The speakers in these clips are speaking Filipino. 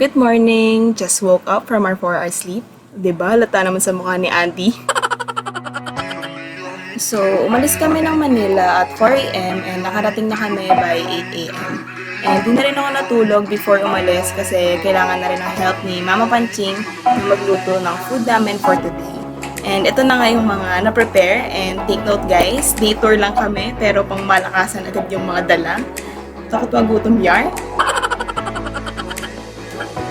Good morning! Just woke up from our 4-hour sleep. 'Di ba? Lata naman sa mukha ni Auntie. So, umalis kami ng Manila at 4 a.m. and nakarating na kami by 8 a.m. And di na rin ako natulog before umalis kasi kailangan na rin ng help ni Mama Panching na magluto ng food namin for today. And ito na nga yung mga na-prepare, and take note guys, day tour lang kami pero pang malakasan agad yung mga dala. Takot magutom yarn.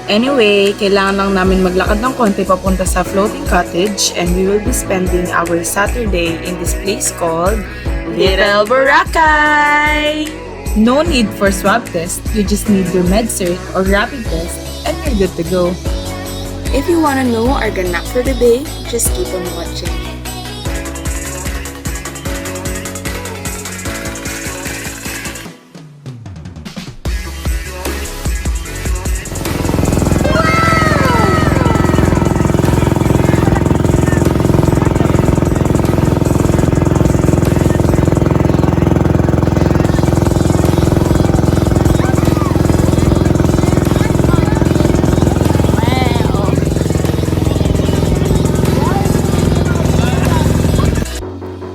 Anyway, kailangan lang namin maglakad ng konti papunta sa floating cottage, and we will be spending our Saturday in this place called Little Boracay! No need for swab test, you just need your MedCert or rapid test and you're good to go. If you wanna know our ganap for the day, just keep on watching.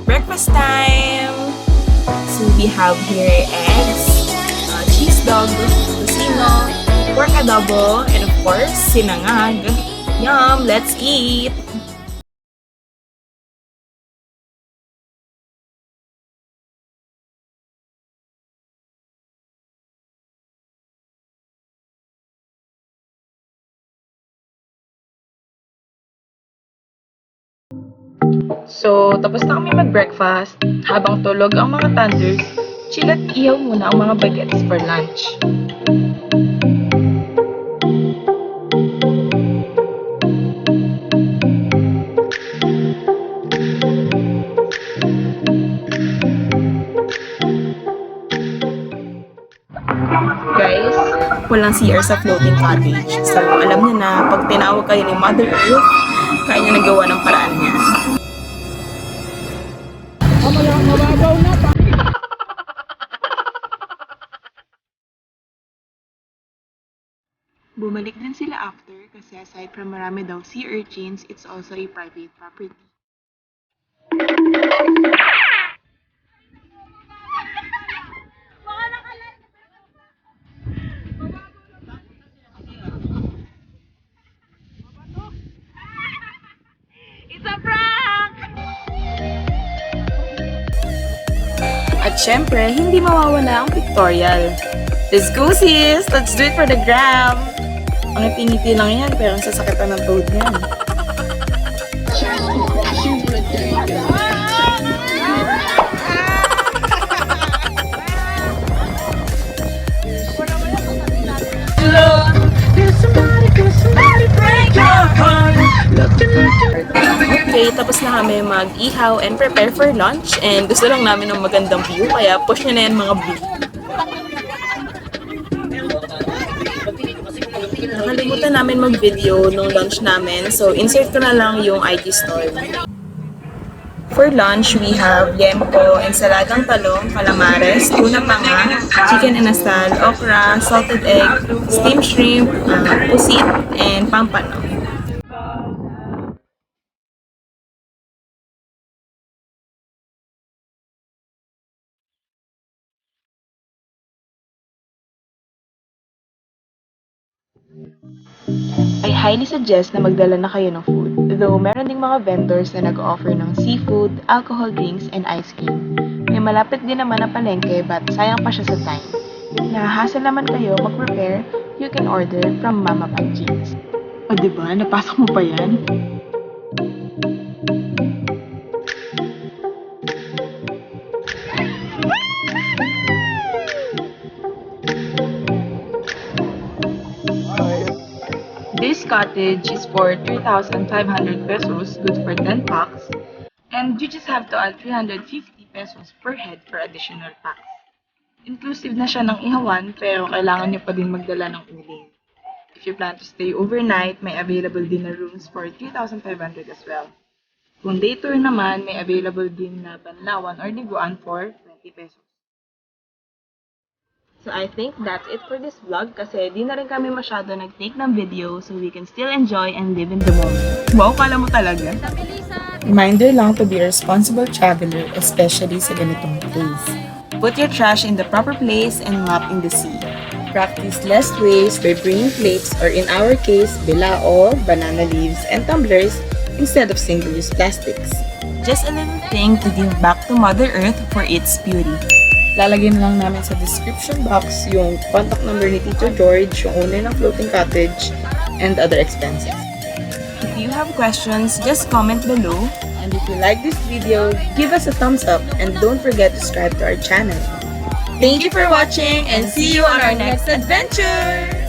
Breakfast time! So we have here eggs, cheese dog, tocino, pork adobo, and of course, sinangag. Yum! Let's eat! So, tapos na kami mag-breakfast. Habang tulog ang mga thunders, chill at ihaw muna ang mga bagets for lunch. Guys, walang CR sa floating cottage. So, alam niyo na, pag tinawag kayo ni Mother Earth, kaya niya nagawa ng paraan niya. Bumalik din sila after kasi aside from marami daw sea urchins, it's also a private property. It's a prank! At syempre, hindi mawawala ang pictorial. Let's go sis! Let's do it for the gram! Ang ipingiti lang yan, pero ang sasakitan ng toad niyan. Okay, tapos na kami mag-ihaw and prepare for lunch, and gusto lang namin ng magandang view, kaya push nyo na yan mga blue. Nakalimutan namin mag-video nung lunch namin, so insert ko na lang yung IG story. For lunch, we have liempo, ensaladang talong, calamares, tuna panga, chicken inasal, okra, salted egg, steamed shrimp, pusit, and pampano. I highly suggest na magdala na kayo ng food. Though meron ding mga vendors na nag-offer ng seafood, alcohol drinks, and ice cream. May malapit din naman na palengke but sayang pa siya sa time. If nahahasal naman kayo mag-prepare, you can order from Mama Panching's. O diba? Napasok mo pa yan? This cottage is for 3,500 pesos, good for 10 packs. And you just have to add 350 pesos per head for additional packs. Inclusive na siya ng ihawan, pero kailangan niyo pa din magdala ng uling. If you plan to stay overnight, may available din na rooms for 3,500 as well. Kung day tour naman, may available din na banlawan or liguan for 20 pesos. So I think that's it for this vlog kasi di na rin kami masyado nag-take ng video so we can still enjoy and live in the moment. Wow, kala mo talaga? Reminder lang to be a responsible traveler, especially sa ganitong place. Put your trash in the proper place and not in the sea. Practice less waste by bringing plates or in our case, bilao, banana leaves, and tumblers instead of single-use plastics. Just a little thing to give back to Mother Earth for its beauty. Lalagyan lang namin sa description box yung contact number ni Tito George, yung owner ng floating cottage, and other expenses. If you have questions, just comment below. And if you like this video, give us a thumbs up and don't forget to subscribe to our channel. Thank you for watching and see you on our next adventure!